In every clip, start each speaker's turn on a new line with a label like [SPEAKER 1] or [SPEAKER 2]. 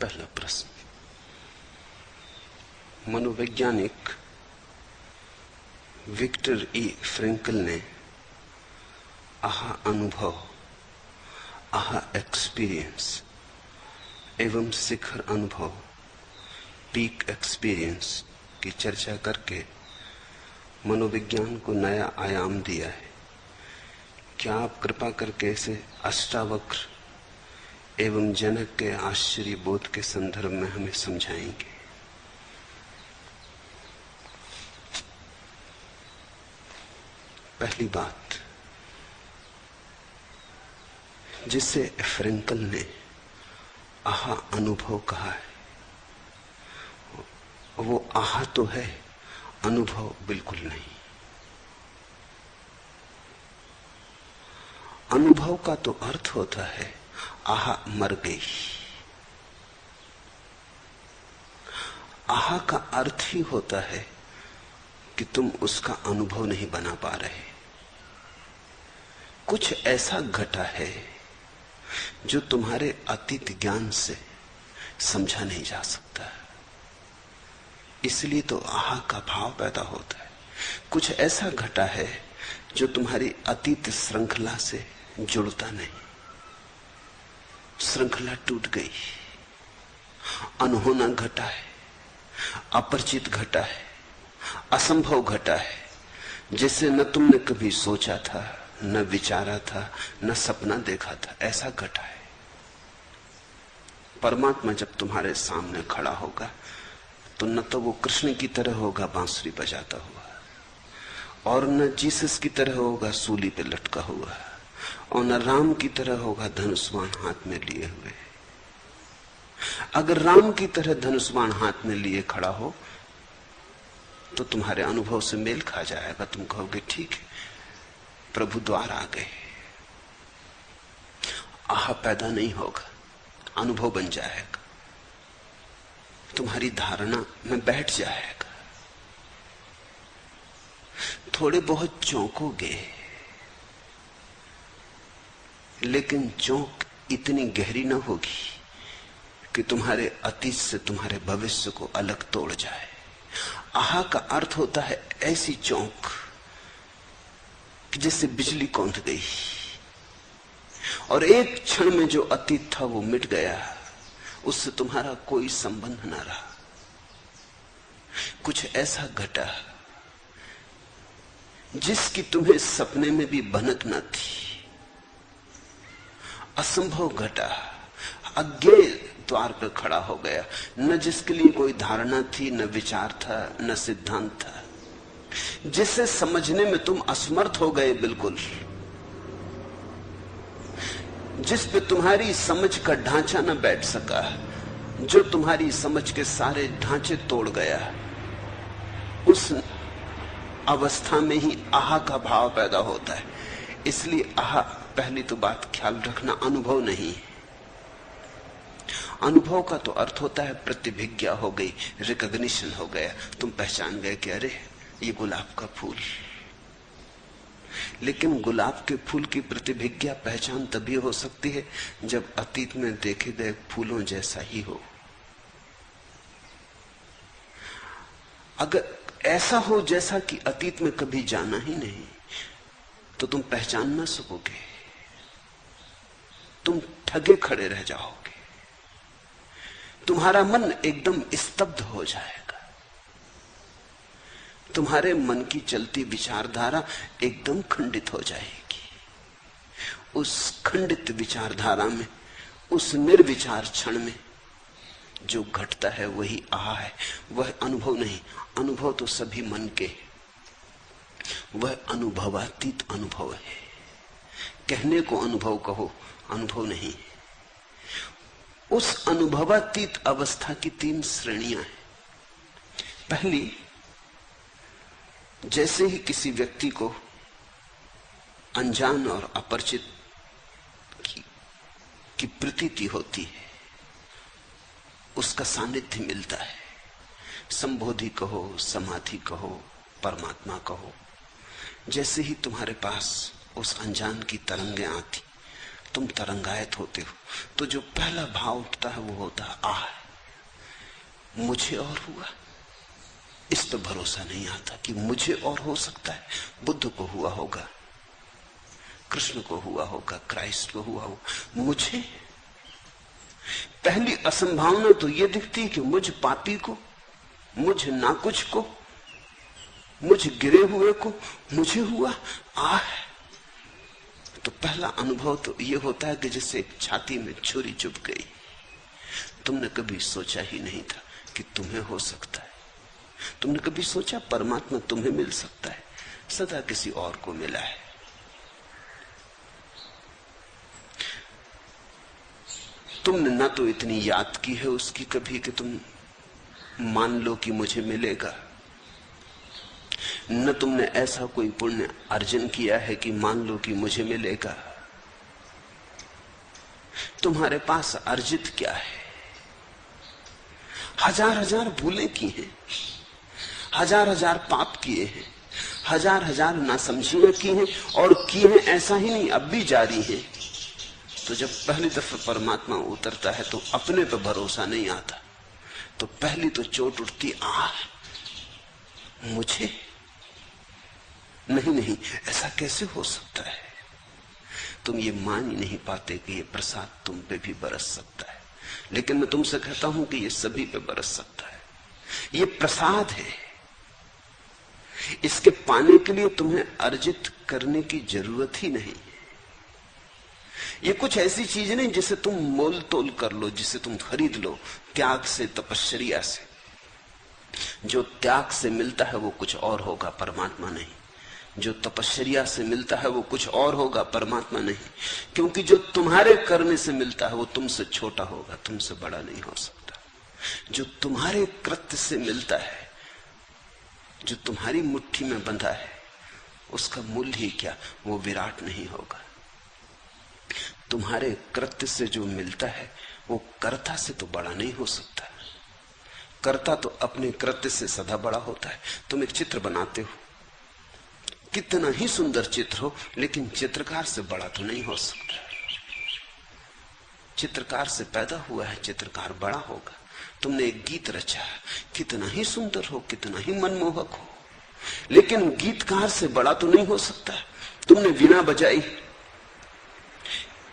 [SPEAKER 1] पहला प्रश्न, मनोवैज्ञानिक विक्टर ई फ्रैंकल ने आहा अनुभव, आहा एक्सपीरियंस एवं शिखर अनुभव, पीक एक्सपीरियंस की चर्चा करके मनोविज्ञान को नया आयाम दिया है। क्या आप कृपा करके इसे अष्टावक्र एवं जनक के आश्चर्य बोध के संदर्भ में हमें समझाएंगे? पहली बात, जिसे फ्रैंकल ने आहा अनुभव कहा है, वो आहा तो है, अनुभव बिल्कुल नहीं। अनुभव का तो अर्थ होता है आहा मर गई। आहा का अर्थ ही होता है कि तुम उसका अनुभव नहीं बना पा रहे। कुछ ऐसा घटा है जो तुम्हारे अतीत ज्ञान से समझा नहीं जा सकता, इसलिए तो आहा का भाव पैदा होता है। कुछ ऐसा घटा है जो तुम्हारी अतीत श्रृंखला से जुड़ता नहीं, श्रृंखला टूट गई। अनहोना घटा है, अपरिचित घटा है, असंभव घटा है, जिसे न तुमने कभी सोचा था, न विचारा था, न सपना देखा था। ऐसा घटा है। परमात्मा जब तुम्हारे सामने खड़ा होगा तो न तो वो कृष्ण की तरह होगा बांसुरी बजाता हुआ, और न जीसस की तरह होगा सूली पे लटका हुआ, और न राम की तरह होगा धनुष्वाण हाथ में लिए हुए। अगर राम की तरह धनुष्वाण हाथ में लिए खड़ा हो तो तुम्हारे अनुभव से मेल खा जाएगा। तुम कहोगे ठीक है, प्रभु द्वार आ गए। आह पैदा नहीं होगा, अनुभव बन जाएगा, तुम्हारी धारणा में बैठ जाएगा। थोड़े बहुत चौंकोगे, लेकिन चौंक इतनी गहरी न होगी कि तुम्हारे अतीत से तुम्हारे भविष्य को अलग तोड़ जाए। आहा का अर्थ होता है ऐसी चौंक कि जैसे बिजली कौंध गई और एक क्षण में जो अतीत था वो मिट गया, उससे तुम्हारा कोई संबंध न रहा। कुछ ऐसा घटा जिसकी तुम्हें सपने में भी भनक न थी। असंभव घटा, अज्ञेय द्वार पर खड़ा हो गया, न जिसके लिए कोई धारणा थी, न विचार था, न सिद्धांत था, जिसे समझने में तुम असमर्थ हो गए बिल्कुल, जिस पे तुम्हारी समझ का ढांचा न बैठ सका, जो तुम्हारी समझ के सारे ढांचे तोड़ गया। उस अवस्था में ही आहा का भाव पैदा होता है। इसलिए आहा, पहली तो बात ख्याल रखना, अनुभव नहीं। अनुभव का तो अर्थ होता है प्रतिभिज्ञा हो गई, रिकॉग्निशन हो गया, तुम पहचान गए कि अरे ये गुलाब का फूल। लेकिन गुलाब के फूल की प्रतिभिज्ञा, पहचान तभी हो सकती है जब अतीत में देखे गए फूलों जैसा ही हो। अगर ऐसा हो जैसा कि अतीत में कभी जाना ही नहीं, तो तुम पहचान ना सकोगे, तुम ठगे खड़े रह जाओगे, तुम्हारा मन एकदम स्तब्ध हो जाएगा, तुम्हारे मन की चलती विचारधारा एकदम खंडित हो जाएगी। उस खंडित विचारधारा में, उस निर्विचार क्षण में जो घटता है वही आहा है, वह अनुभव नहीं। अनुभव तो सभी मन के, वह अनुभवातीत अनुभव है। कहने को अनुभव कहो, अनुभव नहीं। उस अनुभवातीत अवस्था की 3 श्रेणियां हैं। पहली, जैसे ही किसी व्यक्ति को अनजान और अपरिचित की प्रतीति होती है, उसका सानिध्य मिलता है। संबोधि कहो, समाधि कहो, परमात्मा कहो, जैसे ही तुम्हारे पास उस अनजान की तरंगें आती, तुम तरंगायत होते हो, तो जो पहला भाव उठता है वो होता है आह, मुझे और हुआ। इस पर भरोसा नहीं आता कि मुझे और हो सकता है। बुद्ध को हुआ होगा, कृष्ण को हुआ होगा, क्राइस्ट को हुआ होगा, मुझे पहली असंभावना तो यह दिखती है कि मुझ पापी को, मुझ नाकुछ को, मुझ गिरे हुए को मुझे हुआ आह। तो पहला अनुभव तो यह होता है कि जैसे एक छाती में छुरी चुभ गई। तुमने कभी सोचा ही नहीं था कि तुम्हें हो सकता है। तुमने कभी सोचा परमात्मा तुम्हें मिल सकता है? सदा किसी और को मिला है। तुमने ना तो इतनी याद की है उसकी कभी कि तुम मान लो कि मुझे मिलेगा, न तुमने ऐसा कोई पुण्य अर्जन किया है कि मान लो कि मुझे मिलेगा। तुम्हारे पास अर्जित क्या है? हजार हजार भूलें की हैं, हजार हजार पाप किए हैं, हजार हजार नासमझियां की हैं, और किए हैं ऐसा ही नहीं, अब भी जारी है। तो जब पहली दफा परमात्मा उतरता है तो अपने पे भरोसा नहीं आता, तो पहली तो चोट उठती, मुझे नहीं, ऐसा कैसे हो सकता है? तुम ये मान ही नहीं पाते कि ये प्रसाद तुम पे भी बरस सकता है। लेकिन मैं तुमसे कहता हूं कि ये सभी पे बरस सकता है। ये प्रसाद है, इसके पाने के लिए तुम्हें अर्जित करने की जरूरत ही नहीं। ये कुछ ऐसी चीज नहीं जिसे तुम मोल तोल कर लो, जिसे तुम खरीद लो त्याग से, तपश्चर्या से। जो त्याग से मिलता है वो कुछ और होगा, परमात्मा नहीं। जो तपश्चर्या से मिलता है वो कुछ और होगा, परमात्मा नहीं। क्योंकि जो तुम्हारे करने से मिलता है वो तुमसे छोटा होगा, तुमसे बड़ा नहीं हो सकता। जो तुम्हारे कृत्य से मिलता है, जो तुम्हारी मुट्ठी में बंधा है, उसका मूल्य ही क्या, वो विराट नहीं होगा। तुम्हारे कृत्य से जो मिलता है वो कर्ता से तो बड़ा नहीं हो सकता। कर्ता तो अपने कृत्य से सदा बड़ा होता है। तुम एक चित्र बनाते हो, कितना ही सुंदर चित्र हो, लेकिन चित्रकार से बड़ा तो नहीं हो सकता। चित्रकार से पैदा हुआ है, चित्रकार बड़ा होगा। तुमने एक गीत रचा, कितना ही सुंदर हो, कितना ही मनमोहक हो, लेकिन गीतकार से बड़ा तो नहीं हो सकता। तुमने वीणा बजाई,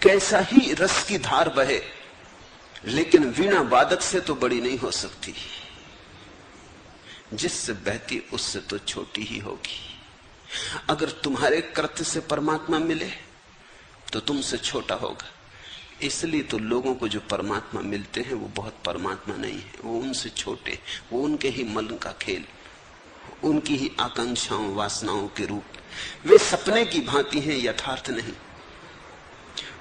[SPEAKER 1] कैसा ही रस की धार बहे, लेकिन वीणा वादक से तो बड़ी नहीं हो सकती। जिससे बहती उससे तो छोटी ही होगी। अगर तुम्हारे कृत्य से परमात्मा मिले तो तुमसे छोटा होगा। इसलिए तो लोगों को जो परमात्मा मिलते हैं वो बहुत परमात्मा नहीं है, वो उनसे छोटे, वो उनके ही मन का खेल, उनकी ही आकांक्षाओं वासनाओं के रूप। वे सपने की भांति हैं, यथार्थ नहीं।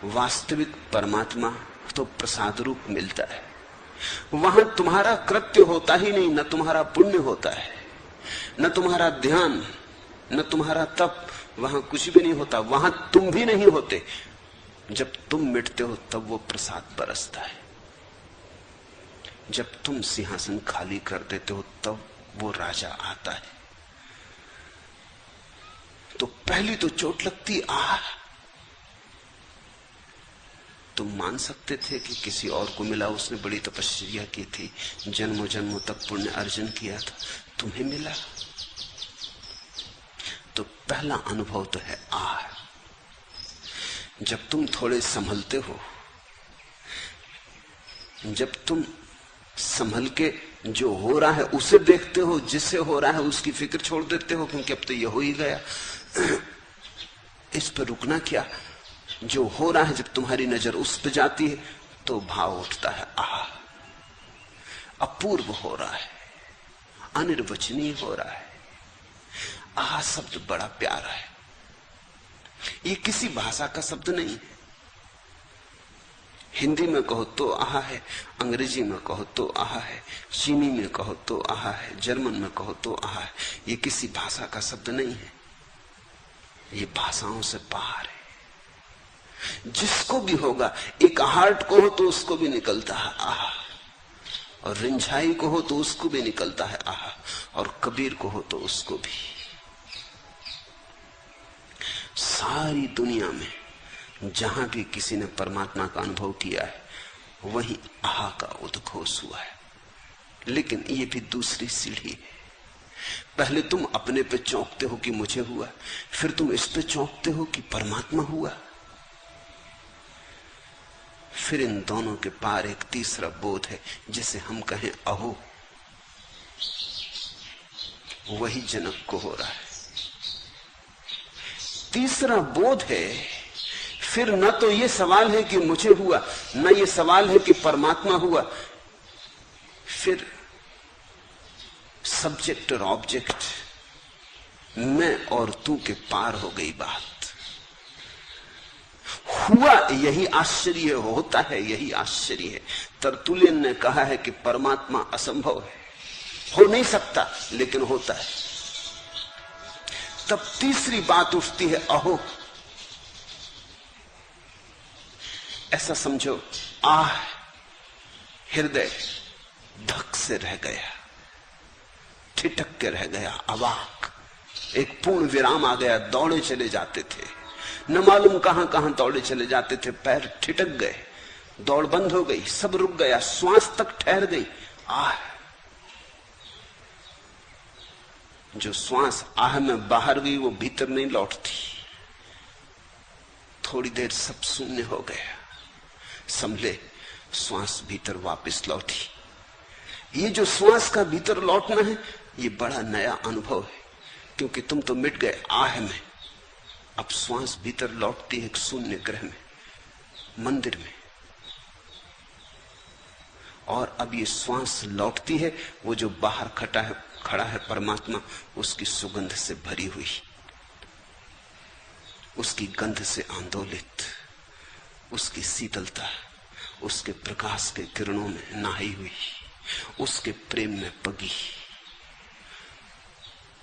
[SPEAKER 1] वास्तविक परमात्मा तो प्रसाद रूप मिलता है। वहां तुम्हारा कृत्य होता ही नहीं, न तुम्हारा पुण्य होता है, न तुम्हारा ध्यान, न तुम्हारा तप, वहां कुछ भी नहीं होता। वहां तुम भी नहीं होते। जब तुम मिटते हो तब वो प्रसाद बरसता है। जब तुम सिंहासन खाली कर देते हो तब वो राजा आता है। तो पहली तो चोट लगती, तुम मान सकते थे कि किसी और को मिला, उसने बड़ी तपस्या की थी, जन्मों जन्मों तक पुण्य अर्जन किया था, तुम्हें मिला। तो पहला अनुभव तो है जब तुम थोड़े संभलते हो, जब तुम संभल के जो हो रहा है उसे देखते हो, जिससे हो रहा है उसकी फिक्र छोड़ देते हो, क्योंकि अब तो ये हो ही गया, इस पर रुकना क्या। जो हो रहा है जब तुम्हारी नजर उस पर जाती है तो भाव उठता है, अपूर्व हो रहा है, अनिर्वचनीय हो रहा है। शब्द बड़ा प्यारा है। ये किसी भाषा का शब्द नहीं है। हिंदी में कहो तो है, अंग्रेजी में कहो तो है, चीनी में कहो तो है, जर्मन में कहो तो है। ये किसी भाषा का शब्द नहीं है, ये भाषाओं से पार है। जिसको भी होगा, एक हार्ट को हो तो उसको भी निकलता है और रिंझाई को हो तो उसको भी निकलता है और कबीर को हो तो उसको भी। सारी दुनिया में जहां भी किसी ने परमात्मा का अनुभव किया है वहीं आहा का उद्घोष हुआ है। लेकिन ये भी दूसरी सीढ़ी है। पहले तुम अपने पे चौंकते हो कि मुझे हुआ, फिर तुम इस पे चौंकते हो कि परमात्मा हुआ। फिर इन दोनों के पार एक तीसरा बोध है जिसे हम कहें अहो। वही जनक को हो रहा है। तीसरा बोध है, फिर न तो ये सवाल है कि मुझे हुआ, न ये सवाल है कि परमात्मा हुआ। फिर सब्जेक्ट और ऑब्जेक्ट, मैं और तू के पार हो गई बात। हुआ यही आश्चर्य है, होता है यही आश्चर्य है। तरतुल्यन ने कहा है कि परमात्मा असंभव है, हो नहीं सकता, लेकिन होता है। तब तीसरी बात उठती है अहो। ऐसा समझो, आह, हृदय धक से रह गया, ठिठक के रह गया, अवाक। एक पूर्ण विराम आ गया। दौड़े चले जाते थे, न मालूम कहां कहां दौड़े चले जाते थे, पैर ठिठक गए, दौड़ बंद हो गई, सब रुक गया, श्वास तक ठहर गई। आह, जो श्वास आह में बाहर गई वो भीतर नहीं लौटती। थोड़ी देर सब शून्य हो गया, संभले, श्वास भीतर वापस लौटी। ये जो श्वास का भीतर लौटना है, ये बड़ा नया अनुभव है, क्योंकि तुम तो मिट गए आह में। अब श्वास भीतर लौटती है एक शून्य ग्रह में, मंदिर में। और अब ये श्वास लौटती है, वो जो बाहर खड़ा है परमात्मा, उसकी सुगंध से भरी हुई, उसकी गंध से आंदोलित, उसकी शीतलता, उसके प्रकाश के किरणों में नहाई हुई, उसके प्रेम में पगी।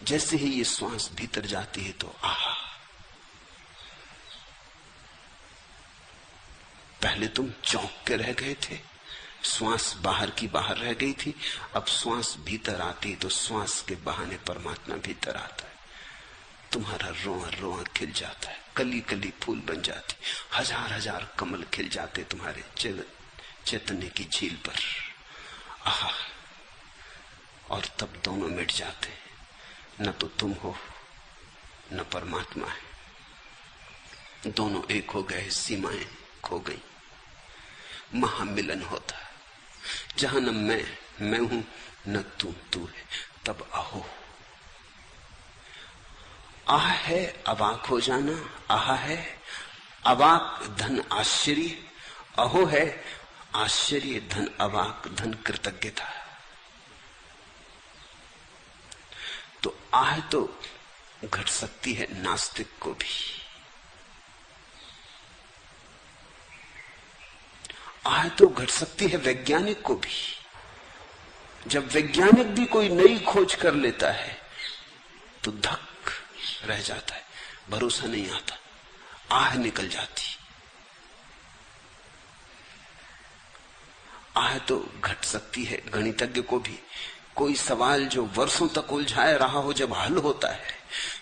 [SPEAKER 1] जैसे ही ये श्वास भीतर जाती है तो आहा। पहले तुम चौंक के रह गए थे, श्वास बाहर की बाहर रह गई थी। अब श्वास भीतर आती तो श्वास के बहाने परमात्मा भीतर आता है। तुम्हारा रोआ रोआ खिल जाता है, कली कली फूल बन जाती, हजार हजार कमल खिल जाते तुम्हारे चैतन्य की झील पर। आहा। और तब दोनों मिट जाते, न तो तुम हो न परमात्मा है, दोनों एक हो गए, सीमाएं खो गई। महामिलन होता, जहां न मैं हूं न तू है। तब अहो। आह है अवाक हो जाना, आह है अवाक धन आश्चर्य, अहो है आश्चर्य धन अवाक धन कृतज्ञता। तो आह तो घट सकती है नास्तिक को भी, आह तो घट सकती है वैज्ञानिक को भी। जब वैज्ञानिक भी कोई नई खोज कर लेता है तो धक रह जाता है, भरोसा नहीं आता, आह निकल जाती। आह तो घट सकती है गणितज्ञ को भी। कोई सवाल जो वर्षों तक उलझाए रहा हो, जब हल होता है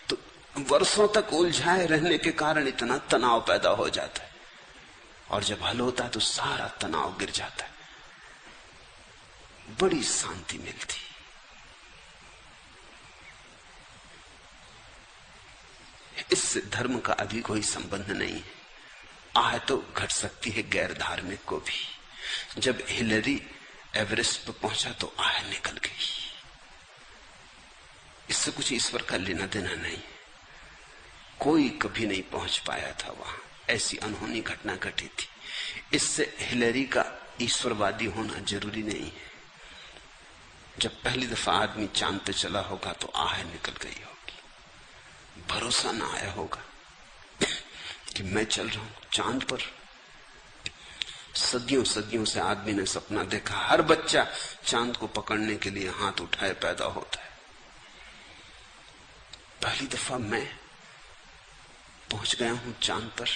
[SPEAKER 1] तो वर्षों तक उलझाए रहने के कारण इतना तनाव पैदा हो जाता है, और जब हल होता है तो सारा तनाव गिर जाता है, बड़ी शांति मिलती। इससे धर्म का अभी कोई संबंध नहीं है। आह तो घट सकती है गैर धार्मिक को भी। जब हिलरी एवरेस्ट पर पहुंचा तो आह निकल गई। इससे कुछ ईश्वर का लेना देना नहीं, कोई कभी नहीं पहुंच पाया था वहां, ऐसी अनहोनी घटना घटी थी। इससे हिलरी का ईश्वरवादी होना जरूरी नहीं है। जब पहली दफा आदमी चांद पे चला होगा तो आह निकल गई होगी, भरोसा ना आया होगा कि मैं चल रहा हूं चांद पर। सदियों सदियों से आदमी ने सपना देखा, हर बच्चा चांद को पकड़ने के लिए हाथ उठाए पैदा होता है। पहली दफा मैं पहुंच गया हूं चांद पर।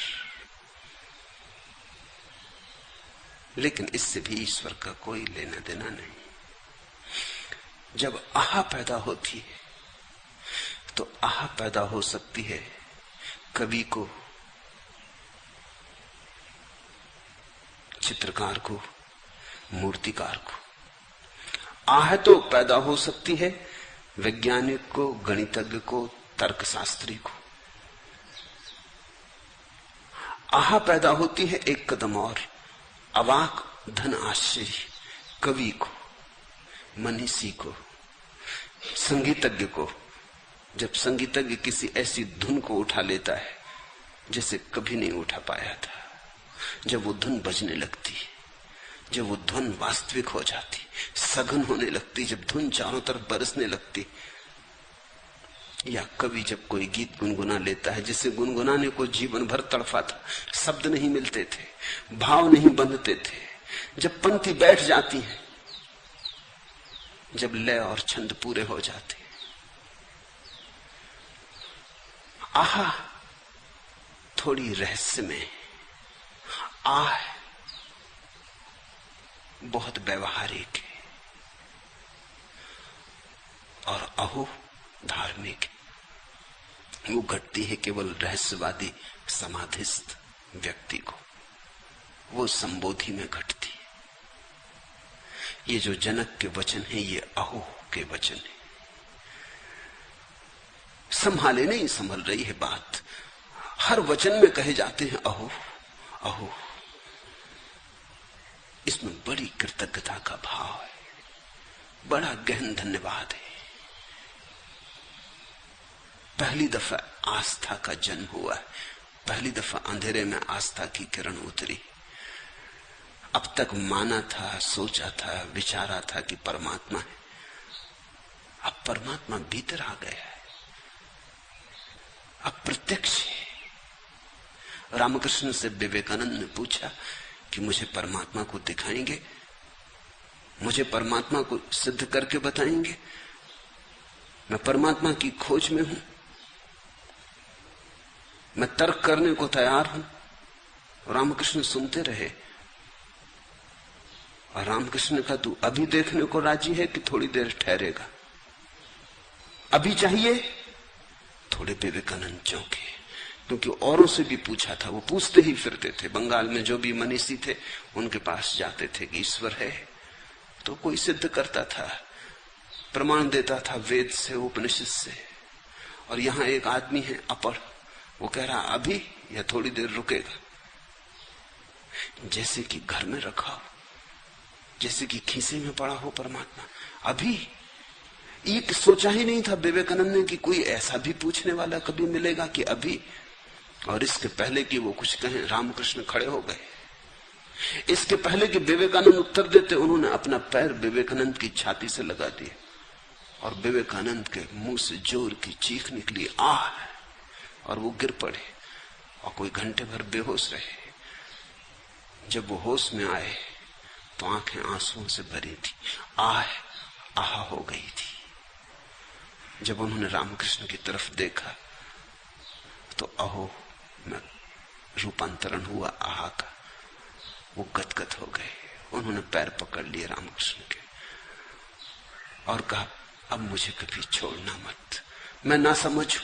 [SPEAKER 1] लेकिन इससे भी ईश्वर का कोई लेना देना नहीं। जब आह पैदा होती है तो आह पैदा हो सकती है कवि को, चित्रकार को, मूर्तिकार को। आह तो पैदा हो सकती है वैज्ञानिक को, गणितज्ञ को, तर्कशास्त्री को। आह पैदा होती है एक कदम और, अवाक धन आश्चर्य, कवि को, मनीषी को, संगीतज्ञ को। जब संगीतज्ञ किसी ऐसी धुन को उठा लेता है जिसे कभी नहीं उठा पाया था, जब वो धुन बजने लगती, जब वो धुन वास्तविक हो जाती, सघन होने लगती, जब धुन चारों तरफ बरसने लगती, या कवि जब कोई गीत गुनगुना लेता है जिसे गुनगुनाने को जीवन भर तड़फा था, शब्द नहीं मिलते थे, भाव नहीं बंधते थे, जब पंक्ति बैठ जाती है, जब लय और छंद पूरे हो जाते, आहा थोड़ी रहस्य में, आह बहुत व्यवहारिक है, और अहो धार्मिक। वो घटती है केवल रहस्यवादी समाधिस्थ व्यक्ति को, वो संबोधि में घटती है। ये जो जनक के वचन है ये अहो के वचन है। संभाले नहीं संभल रही है बात, हर वचन में कहे जाते हैं अहो अहो। इसमें बड़ी कृतज्ञता का भाव है, बड़ा गहन धन्यवाद है। पहली दफा आस्था का जन्म हुआ है, पहली दफा अंधेरे में आस्था की किरण उतरी। अब तक माना था, सोचा था, विचारा था कि परमात्मा है, अब परमात्मा भीतर आ गया है, अब प्रत्यक्ष है। रामकृष्ण से विवेकानंद ने पूछा कि मुझे परमात्मा को दिखाएंगे, मुझे परमात्मा को सिद्ध करके बताएंगे, मैं परमात्मा की खोज में हूं, मैं तर्क करने को तैयार हूं। रामकृष्ण सुनते रहे, और रामकृष्ण ने कहा तू अभी देखने को राजी है कि थोड़ी देर ठहरेगा? अभी चाहिए? थोड़े विवेकानंद चौंके, क्योंकि औरों से भी पूछा था, वो पूछते ही फिरते थे। बंगाल में जो भी मनीषी थे उनके पास जाते थे कि ईश्वर है, तो कोई सिद्ध करता था, प्रमाण देता था वेद से, उपनिषद से। और यहां एक आदमी है अपढ़, वो कह रहा अभी या थोड़ी देर रुकेगा। जैसे कि घर में रखा हो, जैसे कि खीसे में पड़ा हो परमात्मा। अभी ये सोचा ही नहीं था विवेकानंद ने कि कोई ऐसा भी पूछने वाला कभी मिलेगा कि अभी। और इसके पहले कि वो कुछ कहें, रामकृष्ण खड़े हो गए। इसके पहले कि विवेकानंद उत्तर देते, उन्होंने अपना पैर विवेकानंद की छाती से लगा दिया, और विवेकानंद के मुंह से जोर की चीख निकली, आह, और वो गिर पड़े और कोई घंटे भर बेहोश रहे। जब वो होश में आए तो आंखें आंसुओं से भरी थी, आह आहा हो गई थी। जब उन्होंने रामकृष्ण की तरफ देखा तो अहो में रूपांतरण हुआ आहा का, वो गदगद हो गए। उन्होंने पैर पकड़ लिए रामकृष्ण के और कहा अब मुझे कभी छोड़ना मत, मैं ना समझू,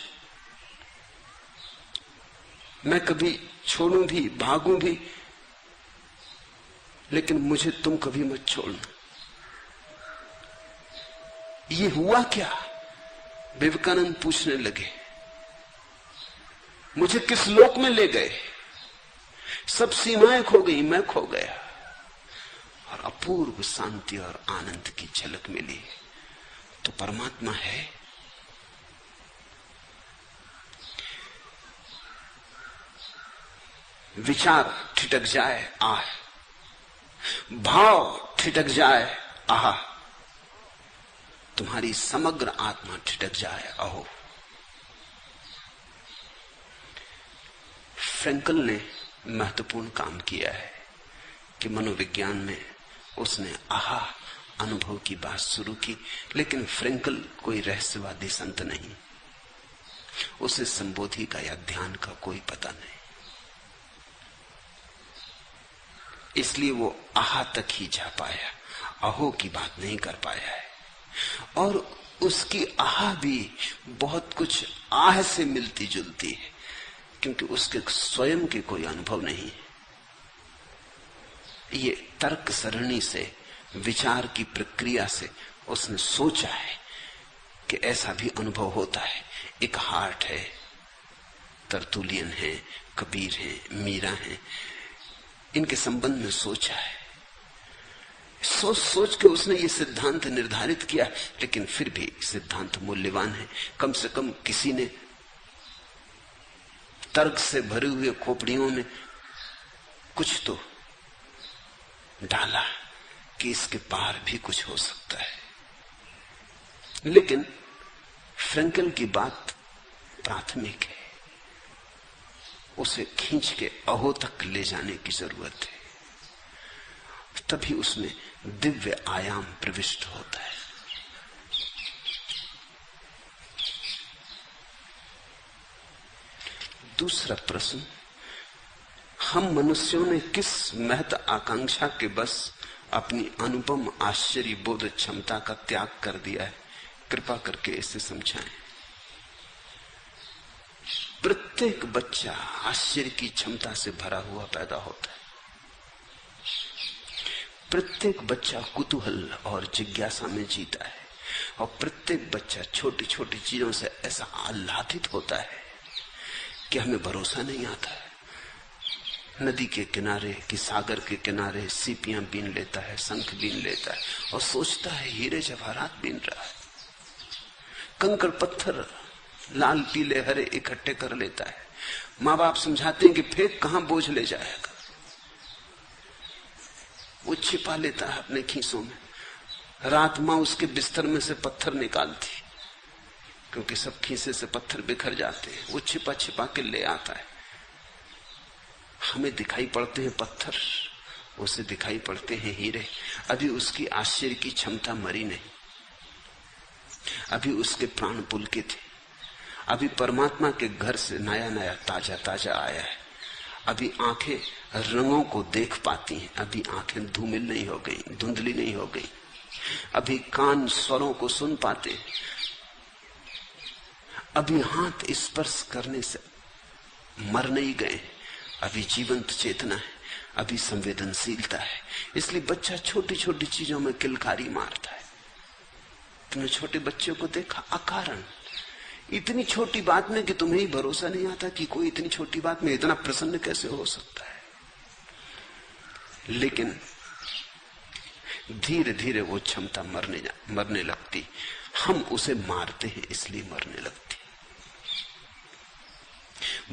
[SPEAKER 1] मैं कभी छोड़ूं भी, भागूं भी, लेकिन मुझे तुम कभी मत छोड़ना। ये हुआ क्या? विवेकानंद पूछने लगे, मुझे किस लोक में ले गए? सब सीमाएं खो गई, मैं खो गया, और अपूर्व शांति और आनंद की झलक मिली। तो परमात्मा है। विचार ठिठक जाए, आह, भाव ठिठक जाए, आह, तुम्हारी समग्र आत्मा ठिठक जाए, अहो। फ्रैंकल ने महत्वपूर्ण काम किया है कि मनोविज्ञान में उसने आहा अनुभव की बात शुरू की, लेकिन फ्रैंकल कोई रहस्यवादी संत नहीं, उसे संबोधि का या ध्यान का कोई पता नहीं, इसलिए वो आहा तक ही जा पाया, अहो की बात नहीं कर पाया है। और उसकी आहा भी बहुत कुछ आह से मिलती जुलती है, क्योंकि उसके स्वयं के कोई अनुभव नहीं है। ये तर्क सरणी से, विचार की प्रक्रिया से उसने सोचा है कि ऐसा भी अनुभव होता है। एक हार्ट है, तरतुलियन है, कबीर है, मीरा है, इनके संबंध में सोचा है। सोच सोच के उसने ये सिद्धांत निर्धारित किया, लेकिन फिर भी सिद्धांत मूल्यवान है। कम से कम किसी ने तर्क से भरे हुए खोपड़ियों में कुछ तो डाला कि इसके पार भी कुछ हो सकता है। लेकिन फ्रैंकल की बात प्राथमिक है, उसे खींच के अहो तक ले जाने की जरूरत है, तभी उसमें दिव्य आयाम प्रविष्ट होता है। दूसरा प्रश्न, हम मनुष्यों ने किस महत आकांक्षा के बस अपनी अनुपम आश्चर्य बोध क्षमता का त्याग कर दिया है? कृपा करके इसे समझाएं। प्रत्येक बच्चा आश्चर्य की क्षमता से भरा हुआ पैदा होता है। प्रत्येक बच्चा कुतूहल और जिज्ञासा में जीता है, और प्रत्येक बच्चा छोटी छोटी चीजों से ऐसा आह्लादित होता है कि हमें भरोसा नहीं आता है। नदी के किनारे कि सागर के किनारे सीपियां बीन लेता है, शंख बीन लेता है और सोचता है हीरे जवाहरात बीन रहा है। कंकड़ पत्थर लाल पीले हरे इकट्ठे कर लेता है। माँ बाप समझाते हैं कि फेंक, कहां बोझ ले जाएगा। वो छिपा लेता है अपने खीसों में। रात माँ उसके बिस्तर में से पत्थर निकालती, क्योंकि सब खीसे से पत्थर बिखर जाते हैं। वो छिपा छिपा के ले आता है। हमें दिखाई पड़ते हैं पत्थर, उसे दिखाई पड़ते हैं हीरे। अभी उसकी आश्चर्य की क्षमता मरी नहीं, अभी उसके प्राण पुलकित थे। अभी परमात्मा के घर से नया नया ताजा ताजा आया है। अभी आंखें रंगों को देख पाती हैं, अभी आंखें धूमिल नहीं हो गई, धुंधली नहीं हो गई। अभी कान स्वरों को सुन पाते हैं। अभी हाथ स्पर्श करने से मर नहीं गए, अभी जीवंत चेतना है, अभी संवेदनशीलता है। इसलिए बच्चा छोटी छोटी चीजों में किलकारी मारता है। तुमने छोटे बच्चों को देखा, अकारण इतनी छोटी बात में कि तुम्हें ही भरोसा नहीं आता कि कोई इतनी छोटी बात में इतना प्रसन्न कैसे हो सकता है। लेकिन धीरे धीरे वो क्षमता मरने लगती। हम उसे मारते हैं इसलिए मरने लगती।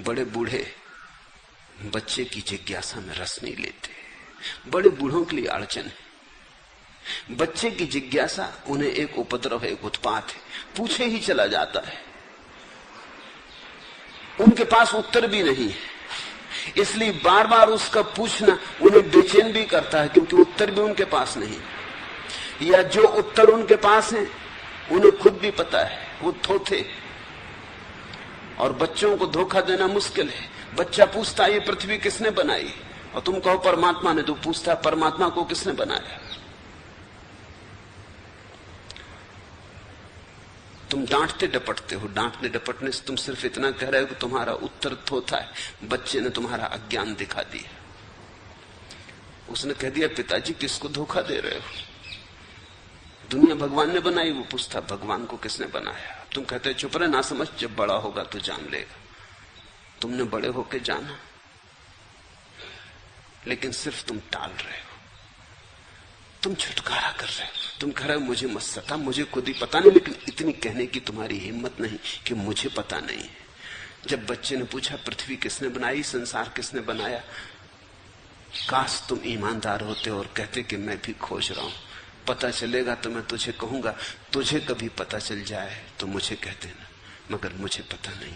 [SPEAKER 1] बड़े बूढ़े बच्चे की जिज्ञासा में रस नहीं लेते। बड़े बूढ़ों के लिए अड़चन है। बच्चे की जिज्ञासा उन्हें एक उपद्रव है, एक उत्पात है, पूछे ही चला जाता है। उनके पास उत्तर भी नहीं है, इसलिए बार बार उसका पूछना उन्हें बेचैन भी करता है, क्योंकि उत्तर भी उनके पास नहीं, या जो उत्तर उनके पास है उन्हें खुद भी पता है वो थोथे। और बच्चों को धोखा देना मुश्किल है। बच्चा पूछता है ये पृथ्वी किसने बनाई, और तुम कहो परमात्मा ने। तो पूछता है परमात्मा को किसने बनाया। तुम डांटते डपटते हो। डांटने डपटने से तुम सिर्फ इतना कह रहे हो कि तुम्हारा उत्तर थोथा है। बच्चे ने तुम्हारा अज्ञान दिखा दिया। उसने कह दिया पिताजी किसको धोखा दे रहे हो, दुनिया भगवान ने बनाई। वो पूछता भगवान को किसने बनाया। तुम कहते चुप रहे, ना समझ, जब बड़ा होगा तो जान लेगा। तुमने बड़े होके जाना, लेकिन सिर्फ तुम टाल रहे हो, तुम छुटकारा कर रहे हो। तुम कह रहे हो मुझे मत सता, मुझे खुद ही पता नहीं। लेकिन इतनी कहने की तुम्हारी हिम्मत नहीं कि मुझे पता नहीं है। जब बच्चे ने पूछा पृथ्वी किसने बनाई, संसार किसने बनाया, काश तुम ईमानदार होते और कहते कि मैं भी खोज रहा हूं, पता चलेगा तो मैं तुझे कहूंगा। तुझे कभी पता चल जाए तो मुझे कह देना, मगर मुझे पता नहीं।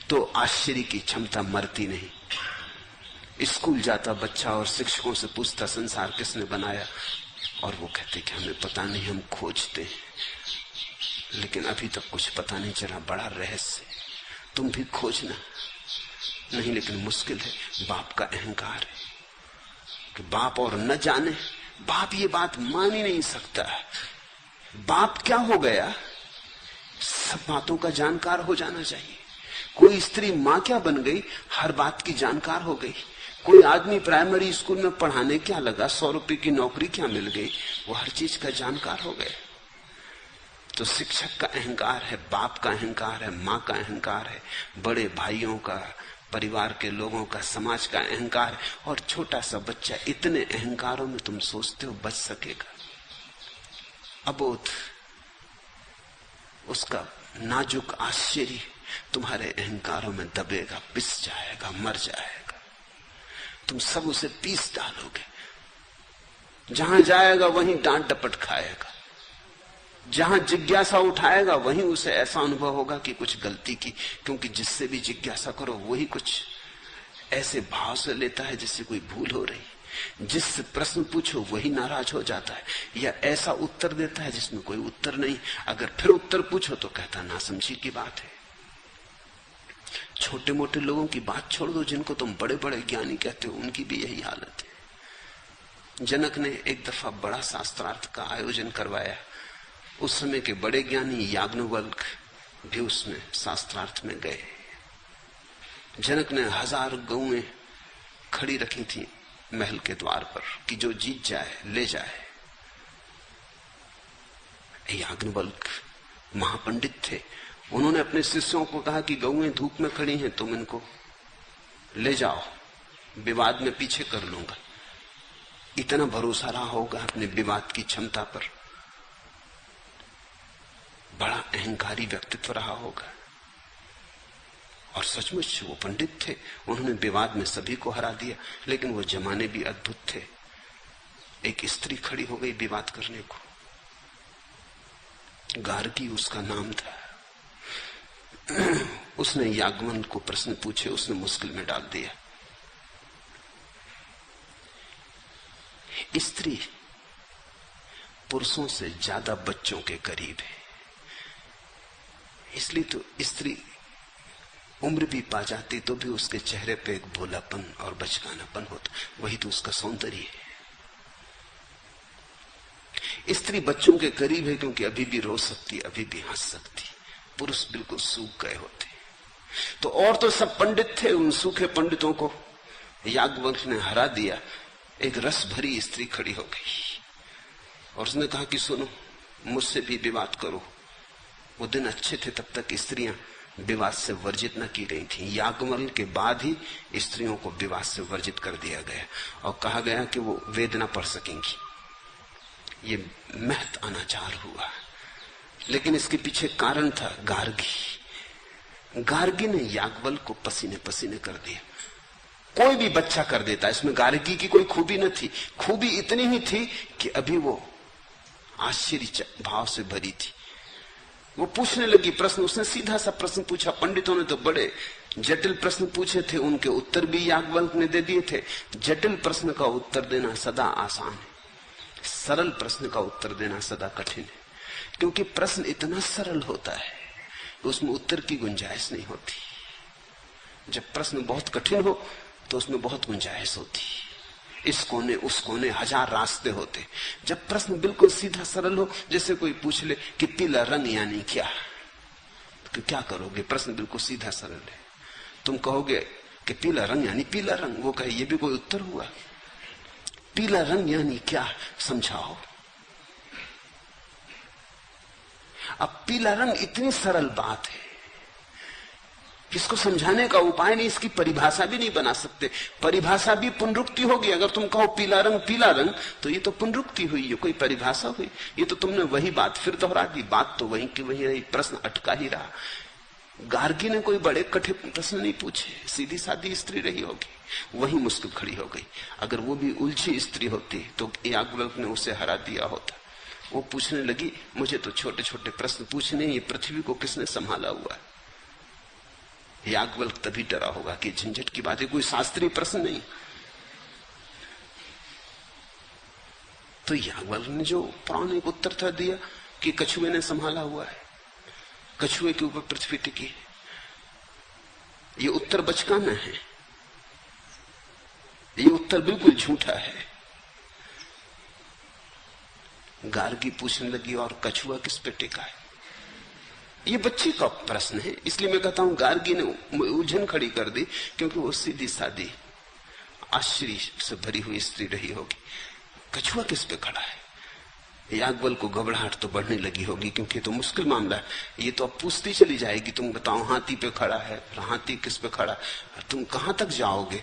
[SPEAKER 1] तो आश्चर्य की क्षमता मरती नहीं। स्कूल जाता बच्चा और शिक्षकों से पूछता संसार किसने बनाया, और वो कहते कि हमें पता नहीं, हम खोजते हैं। लेकिन अभी तक कुछ पता नहीं चला, बड़ा रहस्य। तुम भी खोजना। नहीं, लेकिन मुश्किल है। बाप का अहंकार है कि बाप और न जाने। बाप ये बात मान ही नहीं सकता। बाप क्या हो गया, सब बातों का जानकार हो जाना चाहिए। कोई स्त्री मां क्या बन गई, हर बात की जानकार हो गई। कोई आदमी प्राइमरी स्कूल में पढ़ाने क्या लगा, 100 रुपए की नौकरी क्या मिल गई, वो हर चीज का जानकार हो गए। तो शिक्षक का अहंकार है, बाप का अहंकार है, माँ का अहंकार है, बड़े भाइयों का, परिवार के लोगों का, समाज का अहंकार है। और छोटा सा बच्चा इतने अहंकारों में तुम सोचते हो बच सकेगा? अबोध उसका नाजुक आश्चर्य तुम्हारे अहंकारों में दबेगा, पिस जाएगा, मर जाएगा। तुम सब उसे पीस डालोगे। जहां जाएगा वहीं डांट डपट खाएगा। जहां जिज्ञासा उठाएगा वहीं उसे ऐसा अनुभव होगा कि कुछ गलती की, क्योंकि जिससे भी जिज्ञासा करो वही कुछ ऐसे भाव से लेता है जैसे कोई भूल हो रही। जिससे प्रश्न पूछो वही नाराज हो जाता है, या ऐसा उत्तर देता है जिसमें कोई उत्तर नहीं। अगर फिर उत्तर पूछो तो कहता नासमझी की बात है। छोटे मोटे लोगों की बात छोड़ दो, जिनको तुम बड़े बड़े ज्ञानी कहते हो, उनकी भी यही हालत है। जनक ने एक दफा बड़ा शास्त्रार्थ का आयोजन करवाया। उस समय के बड़े ज्ञानी याज्ञवल्क्य भी उसमें शास्त्रार्थ में गए। जनक ने 1000 गौएं खड़ी रखी थी महल के द्वार पर कि जो जीत जाए ले जाए। याज्ञवल्क्य महापंडित थे। उन्होंने अपने शिष्यों को कहा कि गौएं धूप में खड़ी हैं, तुम इनको ले जाओ, विवाद में पीछे कर लूंगा। इतना भरोसा रहा होगा अपने विवाद की क्षमता पर। बड़ा अहंकारी व्यक्तित्व रहा होगा। और सचमुच वो पंडित थे, उन्होंने विवाद में सभी को हरा दिया। लेकिन वो जमाने भी अद्भुत थे। एक स्त्री खड़ी हो गई विवाद करने को, गार्गी उसका नाम था। उसने याज्ञवल्क्य को प्रश्न पूछे, उसने मुश्किल में डाल दिया। स्त्री पुरुषों से ज्यादा बच्चों के करीब है, इसलिए तो स्त्री उम्र भी पा जाती तो भी उसके चेहरे पे एक भोलापन और बचकानापन होता। वही तो उसका सौंदर्य है। स्त्री बच्चों के करीब है क्योंकि अभी भी रो सकती, अभी भी हंस सकती। पुरुष बिल्कुल सूख गए होते। तो और तो सब पंडित थे, उन सूखे पंडितों को याज्ञवल्क्य ने हरा दिया। एक रस भरी स्त्री खड़ी हो गई और उसने कहा कि सुनो, मुझसे भी विवाद करो। वो दिन अच्छे थे, तब तक स्त्रियां विवाद से वर्जित न की गई थी। याज्ञवल्क्य के बाद ही स्त्रियों को विवाद से वर्जित कर दिया गया और कहा गया कि वो वेद न पढ़ सकेंगी। ये महत अनाचार हुआ। लेकिन इसके पीछे कारण था गार्गी। गार्गी ने याज्ञवल्क्य को पसीने पसीने कर दिया। कोई भी बच्चा कर देता, इसमें गार्गी की कोई खूबी न थी। खूबी इतनी ही थी कि अभी वो आश्चर्य भाव से भरी थी। वो पूछने लगी प्रश्न। उसने सीधा सा प्रश्न पूछा। पंडितों ने तो बड़े जटिल प्रश्न पूछे थे, उनके उत्तर भी याज्ञवल्क्य ने दे दिए थे। जटिल प्रश्न का उत्तर देना सदा आसान है, सरल प्रश्न का उत्तर देना सदा कठिन है। क्योंकि प्रश्न इतना सरल होता है कि उसमें उत्तर की गुंजाइश नहीं होती। जब प्रश्न बहुत कठिन हो तो उसमें बहुत गुंजाइश होती। इस कोने उस कोने 1000 रास्ते होते। जब प्रश्न बिल्कुल सीधा सरल हो, जैसे कोई पूछ ले कि पीला रंग यानी क्या, तो क्या करोगे? प्रश्न बिल्कुल सीधा सरल है। तुम कहोगे कि पीला रंग यानी पीला रंग, वो कहे ये भी कोई उत्तर हुआ? पीला रंग यानी क्या, समझाओ। अब पीला रंग इतनी सरल बात है, इसको समझाने का उपाय नहीं, इसकी परिभाषा भी नहीं बना सकते। परिभाषा भी पुनरुक्ति होगी। अगर तुम कहो पीला रंग, तो ये तो पुनरुक्ति हुई, ये कोई परिभाषा हुई? ये तो तुमने वही बात फिर दोहरा दी। बात तो वही की वही रही, प्रश्न अटका ही रहा। गार्गी ने कोई बड़े कठिन प्रश्न नहीं पूछे, सीधी सादी स्त्री रही होगी, वही मुश्किल खड़ी हो गई। अगर वो भी उलझी स्त्री होती तो याज्ञवल्क्य ने उसे हरा दिया होता। वो पूछने लगी, मुझे तो छोटे छोटे प्रश्न पूछने, ये पृथ्वी को किसने संभाला हुआ है? याज्ञवल्क्य तभी डरा होगा कि झंझट की बात है, कोई शास्त्रीय प्रश्न नहीं। तो याज्ञवल्क्य ने जो पौराणिक उत्तर था दिया कि कछुए ने संभाला हुआ है, कछुए के ऊपर पृथ्वी टिकी। ये उत्तर बचकाना है, ये उत्तर बिल्कुल झूठा है। गार्गी पूछने लगी, और कछुआ किस पे टिका है? ये बच्ची का प्रश्न है, इसलिए मैं कहता हूं गार्गी ने उलझन खड़ी कर दी, क्योंकि वो सीधी सादी आश्चर्य से भरी हुई स्त्री रही होगी। कछुआ किस पे खड़ा है? याज्ञवल को घबराहट तो बढ़ने लगी होगी, क्योंकि तो मुश्किल मामला है। ये तो अब पूछती चली जाएगी, तुम बताओ हाथी पे खड़ा है, हाथी किस पे खड़ा है, तुम कहां तक जाओगे?